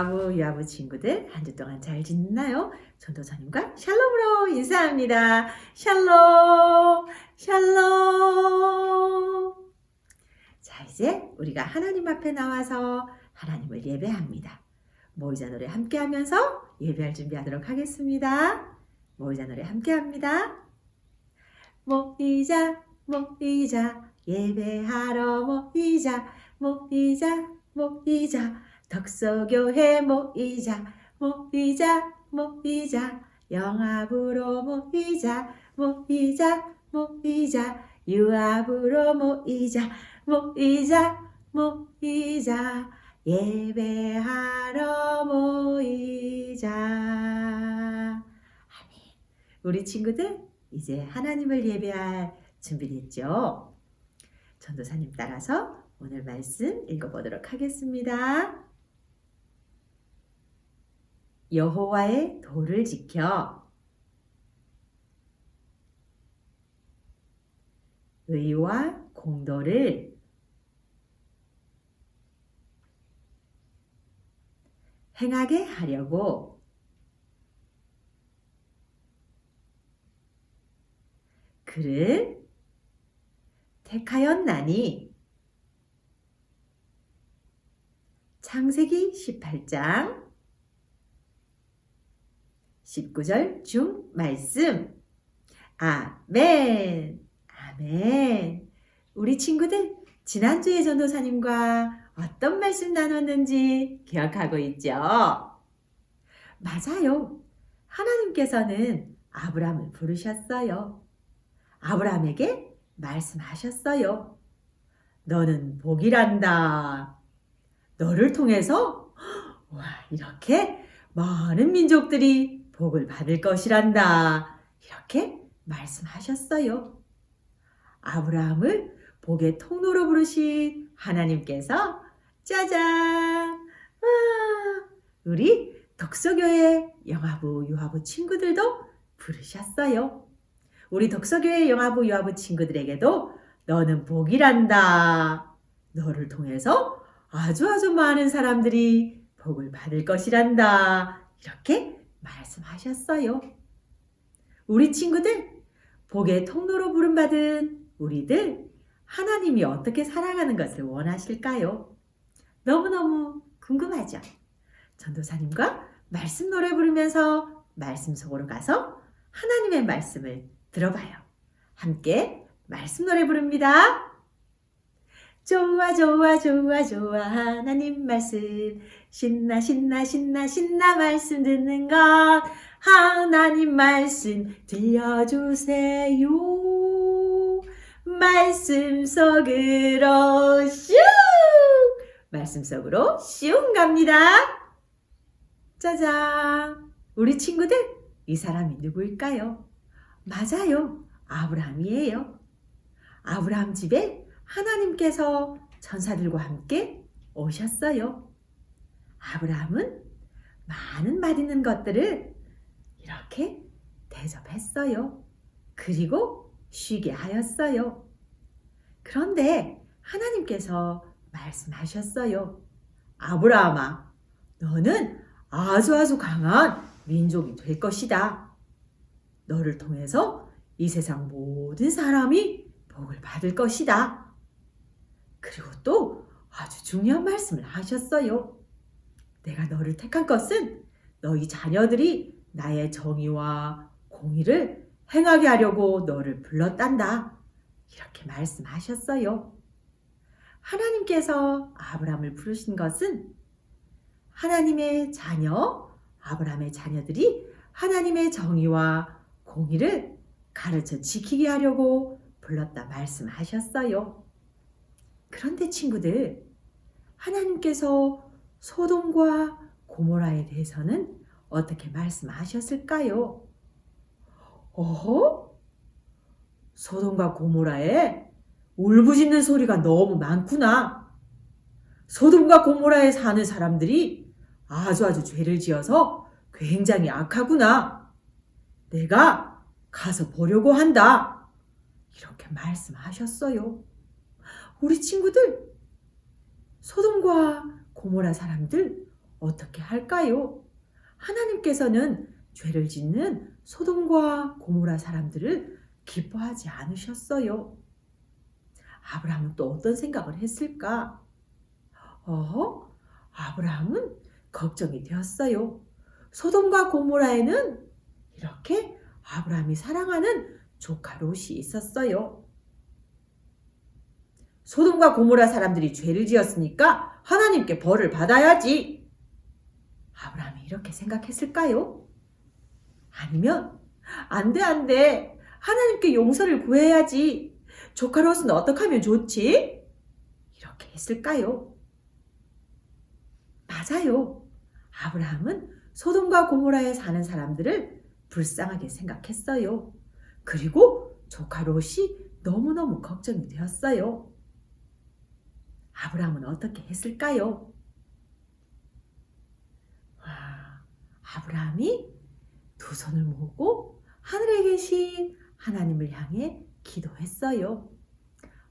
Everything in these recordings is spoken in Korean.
영아부, 유아부 친구들 한 주 동안 잘 지냈나요? 전도사님과 샬롬으로 인사합니다. 샬롬, 샬롬. 자, 이제 우리가 하나님 앞에 나와서 하나님을 예배합니다. 모이자 노래 함께 하면서 예배할 준비하도록 하겠습니다. 모이자 노래 함께 합니다. 모이자, 모이자, 예배하러 모이자, 모이자, 모이자, 덕소교회 모이자, 모이자, 모이자, 영아부로 모이자, 모이자, 모이자, 유아부로 모이자, 모이자, 모이자, 예배하러 모이자. 아멘. 우리 친구들 이제 하나님을 예배할 준비됐죠? 전도사님 따라서 오늘 말씀 읽어보도록 하겠습니다. 여호와의 도를 지켜 의와 공도를 행하게 하려고 그를 택하였나니. 창세기 18장 19절 중 말씀. 아멘. 아멘. 우리 친구들 지난주에 전도사님과 어떤 말씀 나눴는지 기억하고 있죠? 맞아요. 하나님께서는 아브라함을 부르셨어요. 아브라함에게 말씀하셨어요. 너는 복이란다. 너를 통해서 이렇게 많은 민족들이 복을 받을 것이란다. 이렇게 말씀하셨어요. 아브라함을 복의 통로로 부르신 하나님께서 짜잔! 우리 덕소교회 영아부, 유아부 친구들도 부르셨어요. 우리 덕소교회 영아부, 유아부 친구들에게도 너는 복이란다. 너를 통해서 아주 많은 사람들이 복을 받을 것이란다. 이렇게 말씀하셨어요. 우리 친구들, 복의 통로로 부름받은 우리들, 하나님이 어떻게 살아가는 것을 원하실까요? 너무너무 궁금하죠? 전도사님과 말씀 노래 부르면서 말씀 속으로 가서 하나님의 말씀을 들어봐요. 함께 말씀 노래 부릅니다. 좋아 좋아 좋아 좋아 하나님 말씀 신나 신나 신나 신나 말씀 듣는 것 하나님 말씀 들려주세요. 말씀 속으로 슝! 말씀 속으로 슝 갑니다. 짜잔! 우리 친구들, 이 사람이 누구일까요? 맞아요. 아브라함이에요. 아브라함 집에 하나님께서 천사들과 함께 오셨어요. 아브라함은 많은 맛있는 것들을 이렇게 대접했어요. 그리고 쉬게 하였어요. 그런데 하나님께서 말씀하셨어요. 아브라함아, 너는 아주 강한 민족이 될 것이다. 너를 통해서 이 세상 모든 사람이 복을 받을 것이다. 그리고 또 아주 중요한 말씀을 하셨어요. 내가 너를 택한 것은 너희 자녀들이 나의 정의와 공의를 행하게 하려고 너를 불렀단다. 이렇게 말씀하셨어요. 하나님께서 아브라함을 부르신 것은 하나님의 자녀, 아브라함의 자녀들이 하나님의 정의와 공의를 가르쳐 지키게 하려고 불렀다 말씀하셨어요. 그런데 친구들, 하나님께서 소돔과 고모라에 대해서는 어떻게 말씀하셨을까요? 소돔과 고모라에 울부짖는 소리가 너무 많구나. 소돔과 고모라에 사는 사람들이 아주 죄를 지어서 굉장히 악하구나. 내가 가서 보려고 한다. 이렇게 말씀하셨어요. 우리 친구들, 소돔과 고모라 사람들 어떻게 할까요? 하나님께서는 죄를 짓는 소돔과 고모라 사람들을 기뻐하지 않으셨어요. 아브라함은 또 어떤 생각을 했을까? 아브라함은 걱정이 되었어요. 소돔과 고모라에는 이렇게 아브라함이 사랑하는 조카 롯이 있었어요. 소돔과 고모라 사람들이 죄를 지었으니까 하나님께 벌을 받아야지. 아브라함이 이렇게 생각했을까요? 아니면 안 돼. 하나님께 용서를 구해야지. 조카 롯은 어떻게 하면 좋지? 이렇게 했을까요? 맞아요. 아브라함은 소돔과 고모라에 사는 사람들을 불쌍하게 생각했어요. 그리고 조카 롯이 너무너무 걱정이 되었어요. 아브라함은 어떻게 했을까요? 아브라함이 두 손을 모으고 하늘에 계신 하나님을 향해 기도했어요.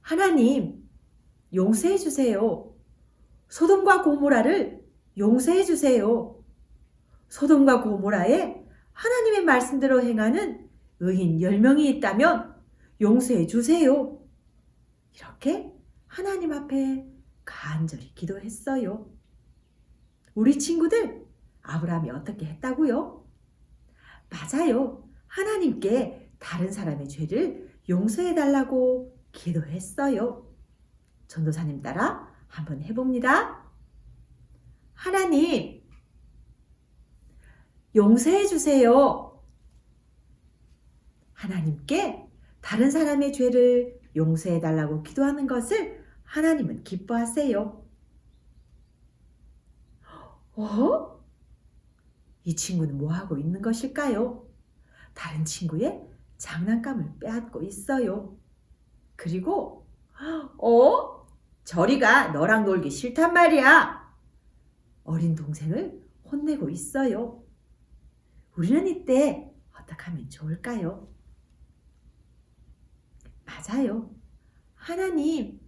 하나님, 용서해 주세요. 소돔과 고모라를 용서해 주세요. 소돔과 고모라에 하나님의 말씀대로 행하는 의인 10명이 있다면 용서해 주세요. 이렇게 하나님 앞에 간절히 기도했어요. 우리 친구들, 아브라함이 어떻게 했다고요? 맞아요. 하나님께 다른 사람의 죄를 용서해 달라고 기도했어요. 전도사님 따라 한번 해봅니다. 하나님, 용서해 주세요. 하나님께 다른 사람의 죄를 용서해 달라고 기도하는 것을 하나님은 기뻐하세요. 이 친구는 뭐 하고 있는 것일까요? 다른 친구의 장난감을 빼앗고 있어요. 그리고 저리 가, 너랑 놀기 싫단 말이야. 어린 동생을 혼내고 있어요. 우리는 이때 어떻게 하면 좋을까요? 맞아요. 하나님,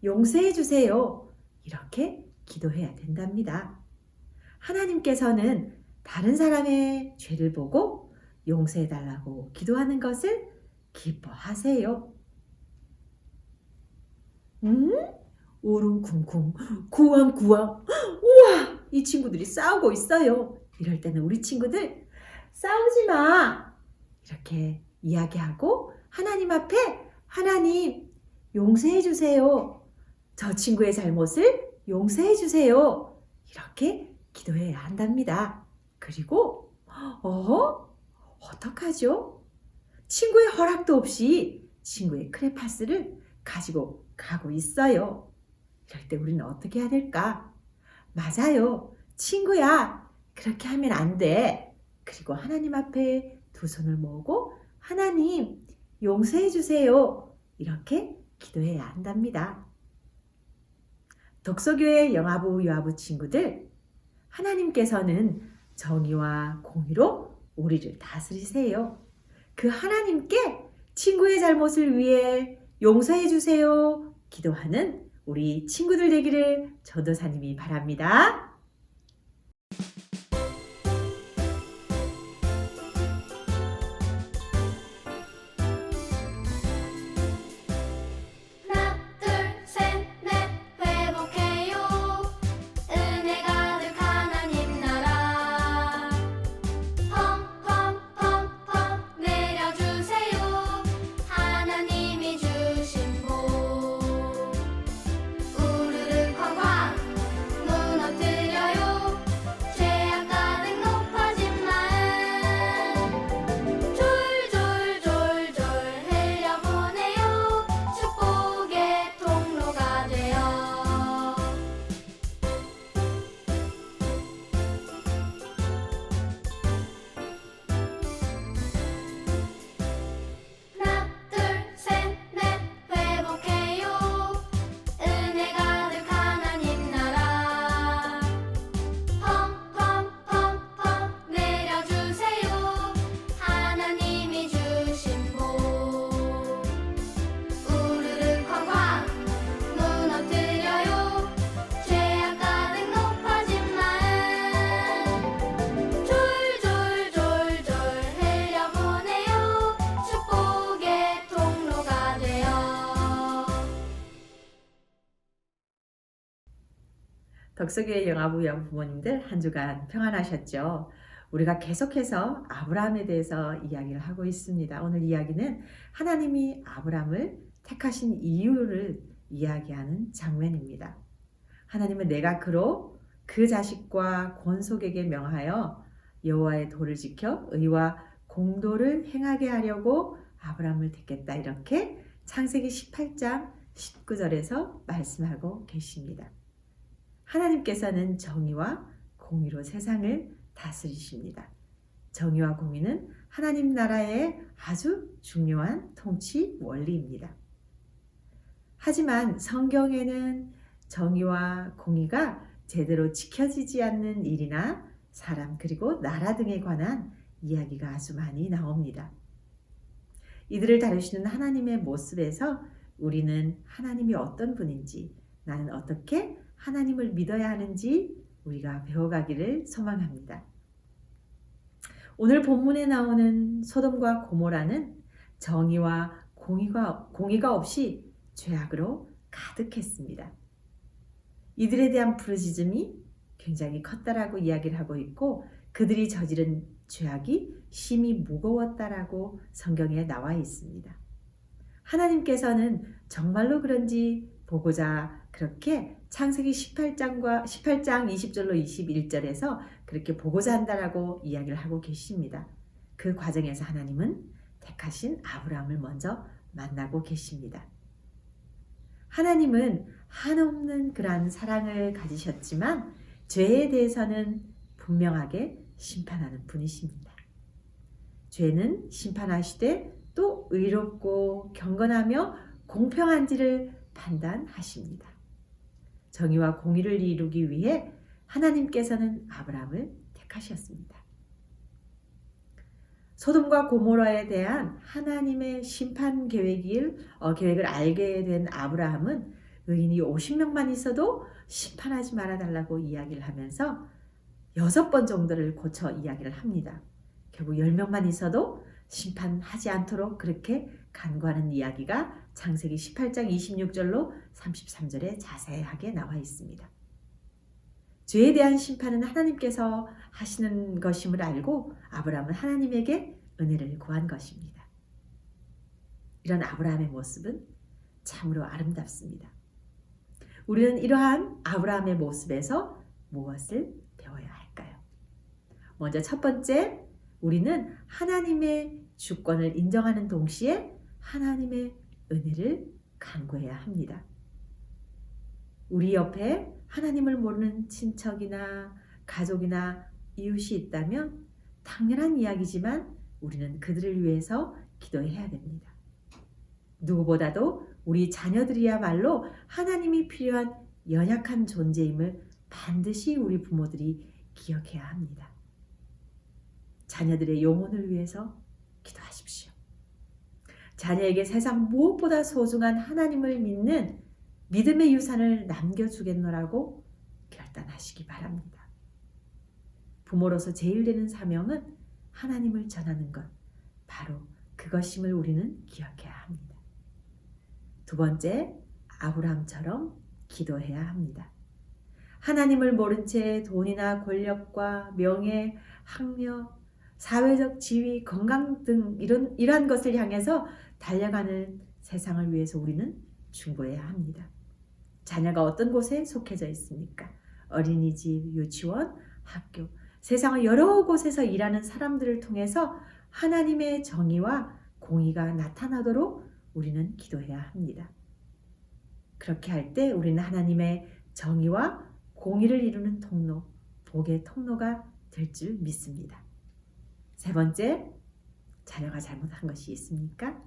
용서해 주세요. 이렇게 기도해야 된답니다. 하나님께서는 다른 사람의 죄를 보고 용서해 달라고 기도하는 것을 기뻐하세요. 오름쿵쿵, 구왕구왕. 우와, 이 친구들이 싸우고 있어요. 이럴 때는 우리 친구들 싸우지 마. 이렇게 이야기하고 하나님 앞에 하나님 용서해 주세요. 저 친구의 잘못을 용서해 주세요. 이렇게 기도해야 한답니다. 그리고 어떡하죠? 친구의 허락도 없이 친구의 크레파스를 가지고 가고 있어요. 이럴 때 우리는 어떻게 해야 될까? 맞아요. 친구야, 그렇게 하면 안 돼. 그리고 하나님 앞에 두 손을 모으고 하나님 용서해 주세요. 이렇게 기도해야 한답니다. 독서교회 영아부 유아부 친구들, 하나님께서는 정의와 공의로 우리를 다스리세요. 그 하나님께 친구의 잘못을 위해 용서해 주세요. 기도하는 우리 친구들 되기를 전도사님이 바랍니다. 우르르 쾅쾅 무너뜨려 덕석의 영아부 부모님들 한 주간 평안하셨죠? 우리가 계속해서 아브라함에 대해서 이야기를 하고 있습니다. 오늘 이야기는 하나님이 아브라함을 택하신 이유를 이야기하는 장면입니다. 하나님은 내가 그로 그 자식과 권속에게 명하여 여호와의 도를 지켜 의와 공도를 행하게 하려고 아브라함을 택했다. 이렇게 창세기 18장 19절에서 말씀하고 계십니다. 하나님께서는 정의와 공의로 세상을 다스리십니다. 정의와 공의는 하나님 나라의 아주 중요한 통치 원리입니다. 하지만 성경에는 정의와 공의가 제대로 지켜지지 않는 일이나 사람 그리고 나라 등에 관한 이야기가 아주 많이 나옵니다. 이들을 다루시는 하나님의 모습에서 우리는 하나님이 어떤 분인지, 나는 어떻게 하나님을 믿어야 하는지 우리가 배워가기를 소망합니다. 오늘 본문에 나오는 소돔과 고모라는 정의와 공의가 없이 죄악으로 가득했습니다. 이들에 대한 부르짖음이 굉장히 컸다라고 이야기를 하고 있고 그들이 저지른 죄악이 심히 무거웠다라고 성경에 나와 있습니다. 하나님께서는 정말로 그런지 보고자 그렇게 창세기 18장 20절로 21절에서 그렇게 보고자 한다라고 이야기를 하고 계십니다. 그 과정에서 하나님은 택하신 아브라함을 먼저 만나고 계십니다. 하나님은 한없는 그러한 사랑을 가지셨지만 죄에 대해서는 분명하게 심판하는 분이십니다. 죄는 심판하시되 또 의롭고 경건하며 공평한지를 판단하십니다. 정의와 공의를 이루기 위해 하나님께서는 아브라함을 택하셨습니다. 소돔과 고모라에 대한 하나님의 심판 계획을 알게 된 아브라함은 의인이 50명만 있어도 심판하지 말아달라고 이야기를 하면서 6번 정도를 고쳐 이야기를 합니다. 결국 10명만 있어도 심판하지 않도록 그렇게 간구하는 이야기가 창세기 18장 26절로 33절에 자세하게 나와 있습니다. 죄에 대한 심판은 하나님께서 하시는 것임을 알고 아브라함은 하나님에게 은혜를 구한 것입니다. 이런 아브라함의 모습은 참으로 아름답습니다. 우리는 이러한 아브라함의 모습에서 무엇을 배워야 할까요? 먼저 첫 번째, 우리는 하나님의 주권을 인정하는 동시에 하나님의 은혜를 간구해야 합니다. 우리 옆에 하나님을 모르는 친척이나 가족이나 이웃이 있다면 당연한 이야기지만 우리는 그들을 위해서 기도해야 됩니다. 누구보다도 우리 자녀들이야말로 하나님이 필요한 연약한 존재임을 반드시 우리 부모들이 기억해야 합니다. 자녀들의 영혼을 위해서 기도하십시오. 자녀에게 세상 무엇보다 소중한 하나님을 믿는 믿음의 유산을 남겨주겠노라고 결단하시기 바랍니다. 부모로서 제일 되는 사명은 하나님을 전하는 것, 바로 그것임을 우리는 기억해야 합니다. 두 번째, 아브라함처럼 기도해야 합니다. 하나님을 모른 채 돈이나 권력과 명예, 학력, 사회적 지위, 건강 등 이러한 것을 향해서 달려가는 세상을 위해서 우리는 중보해야 합니다. 자녀가 어떤 곳에 속해져 있습니까? 어린이집, 유치원, 학교, 세상의 여러 곳에서 일하는 사람들을 통해서 하나님의 정의와 공의가 나타나도록 우리는 기도해야 합니다. 그렇게 할 때 우리는 하나님의 정의와 공의를 이루는 통로, 복의 통로가 될 줄 믿습니다. 세 번째, 자녀가 잘못한 것이 있습니까?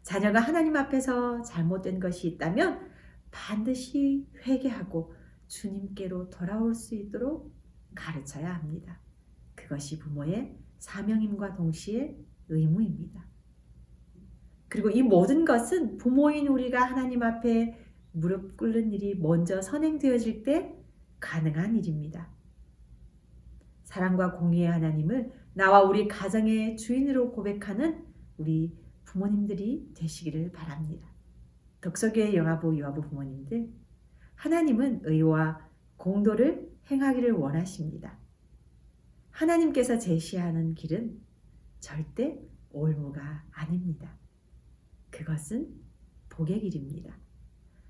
자녀가 하나님 앞에서 잘못된 것이 있다면 반드시 회개하고 주님께로 돌아올 수 있도록 가르쳐야 합니다. 그것이 부모의 사명임과 동시에 의무입니다. 그리고 이 모든 것은 부모인 우리가 하나님 앞에 무릎 꿇는 일이 먼저 선행되어질 때 가능한 일입니다. 사랑과 공의의 하나님을 나와 우리 가정의 주인으로 고백하는 우리 부모님들이 되시기를 바랍니다. 덕석의 영아부 유아부 부모님들, 하나님은 의와 공도를 행하기를 원하십니다. 하나님께서 제시하는 길은 절대 올무가 아닙니다. 그것은 복의 길입니다.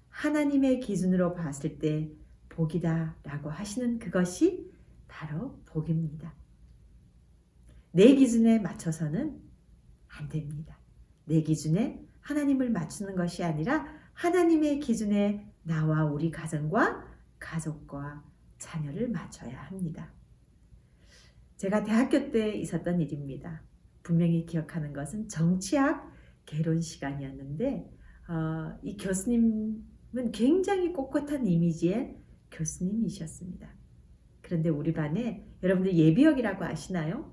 하나님의 기준으로 봤을 때 복이다 라고 하시는 그것이 바로 복입니다. 내 기준에 맞춰서는 안 됩니다. 내 기준에 하나님을 맞추는 것이 아니라 하나님의 기준에 나와 우리 가정과 가족과 자녀를 맞춰야 합니다. 제가 대학교 때 있었던 일입니다. 분명히 기억하는 것은 정치학 개론 시간이었는데 이 교수님은 굉장히 꼿꼿한 이미지의 교수님이셨습니다. 그런데 우리 반에 여러분들 예비역이라고 아시나요?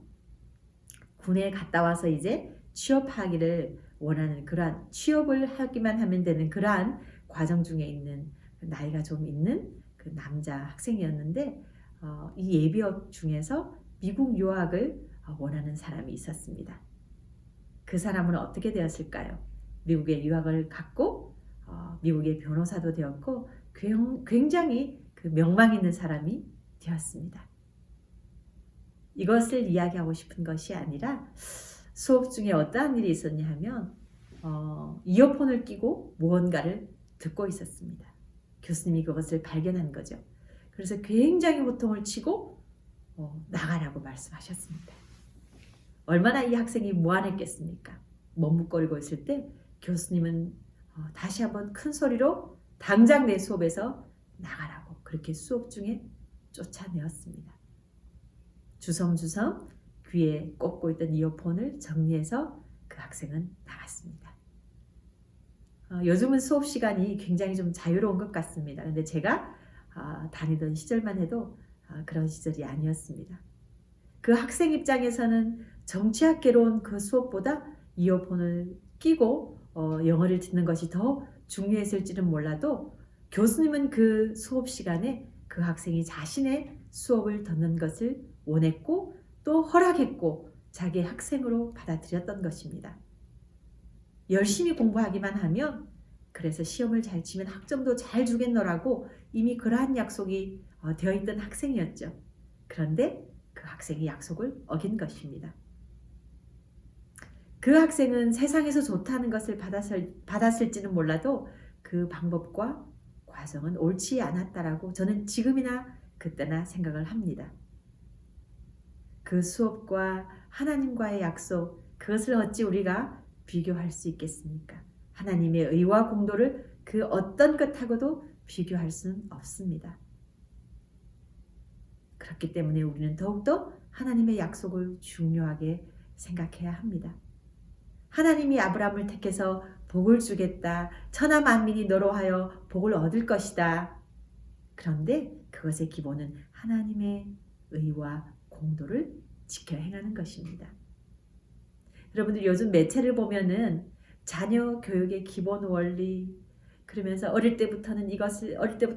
군에 갔다 와서 이제 취업하기를 원하는 그러한 취업을 하기만 하면 되는 그러한 과정 중에 있는 나이가 좀 있는 그 남자 학생이었는데 이 예비역 중에서 미국 유학을 원하는 사람이 있었습니다. 그 사람은 어떻게 되었을까요? 미국에 유학을 갔고 미국의 변호사도 되었고 굉장히 그 명망 있는 사람이 되었습니다. 이것을 이야기하고 싶은 것이 아니라 수업 중에 어떠한 일이 있었냐 하면 이어폰을 끼고 무언가를 듣고 있었습니다. 교수님이 그것을 발견한 거죠. 그래서 굉장히 호통을 치고 나가라고 말씀하셨습니다. 얼마나 이 학생이 무안했겠습니까? 머뭇거리고 있을 때 교수님은 다시 한번 큰 소리로 당장 내 수업에서 나가라고 그렇게 수업 중에 쫓아내었습니다. 주섬주섬 귀에 꽂고 있던 이어폰을 정리해서 그 학생은 나갔습니다. 요즘은 수업 시간이 굉장히 좀 자유로운 것 같습니다. 근데 제가 다니던 시절만 해도 그런 시절이 아니었습니다. 그 학생 입장에서는 정치학개론 그 수업보다 이어폰을 끼고 영어를 듣는 것이 더 중요했을지는 몰라도 교수님은 그 수업 시간에 그 학생이 자신의 수업을 듣는 것을 원했고 또 허락했고 자기의 학생으로 받아들였던 것입니다. 열심히 공부하기만 하면 그래서 시험을 잘 치면 학점도 잘 주겠노라고 이미 그러한 약속이 되어 있던 학생이었죠. 그런데 그 학생이 약속을 어긴 것입니다. 그 학생은 세상에서 좋다는 것을 받았을지는 몰라도 그 방법과 과정은 옳지 않았다라고 저는 지금이나 그때나 생각을 합니다. 그 수업과 하나님과의 약속, 그것을 어찌 우리가 비교할 수 있겠습니까? 하나님의 의와 공도를 그 어떤 것하고도 비교할 수는 없습니다. 그렇기 때문에 우리는 더욱더 하나님의 약속을 중요하게 생각해야 합니다. 하나님이 아브라함을 택해서 복을 주겠다. 천하 만민이 너로 하여 복을 얻을 것이다. 그런데 그것의 기본은 하나님의 의와 공도를 지켜 행하는 것입니다. 여러분들 요즘 매체를 보면은 자녀 교육의 기본 원리 그러면서 어릴 때부터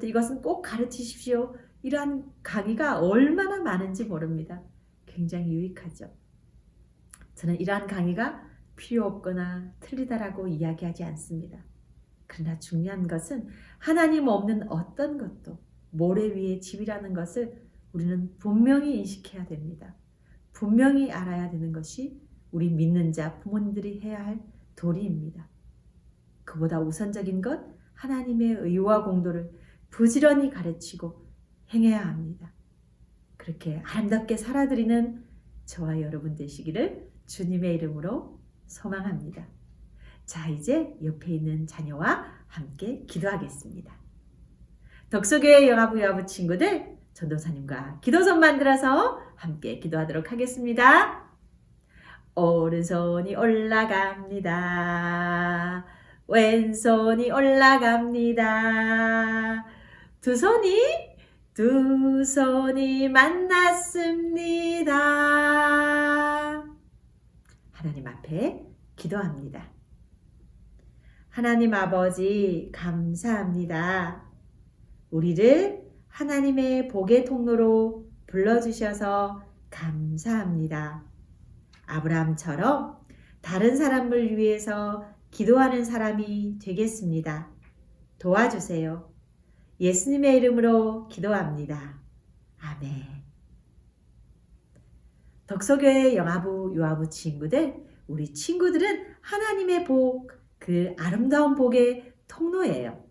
이것은 꼭 가르치십시오. 이러한 강의가 얼마나 많은지 모릅니다. 굉장히 유익하죠. 저는 이러한 강의가 필요 없거나 틀리다라고 이야기하지 않습니다. 그러나 중요한 것은 하나님 없는 어떤 것도 모래 위의 집이라는 것을 우리는 분명히 인식해야 됩니다. 분명히 알아야 되는 것이 우리 믿는 자 부모님들이 해야 할 도리입니다. 그보다 우선적인 것 하나님의 의와 공도를 부지런히 가르치고 행해야 합니다. 그렇게 아름답게 살아드리는 저와 여러분 되시기를 주님의 이름으로 소망합니다. 자, 이제 옆에 있는 자녀와 함께 기도하겠습니다. 덕소교회 영아부 친구들 전도사님과 기도선 만들어서 함께 기도하도록 하겠습니다. 오른손이 올라갑니다. 왼손이 올라갑니다. 두 손이 만났습니다. 하나님 앞에 기도합니다. 하나님 아버지 감사합니다. 우리를 하나님의 복의 통로로 불러주셔서 감사합니다. 아브라함처럼 다른 사람을 위해서 기도하는 사람이 되겠습니다. 도와주세요. 예수님의 이름으로 기도합니다. 아멘. 덕서교회 영아부, 유아부 친구들, 우리 친구들은 하나님의 복, 그 아름다운 복의 통로예요.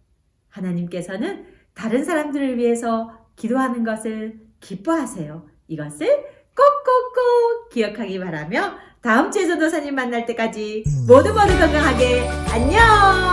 하나님께서는 다른 사람들을 위해서 기도하는 것을 기뻐하세요. 이것을 꼭꼭꼭 기억하기 바라며 다음 주에 전도사님 만날 때까지 모두 건강하게 안녕!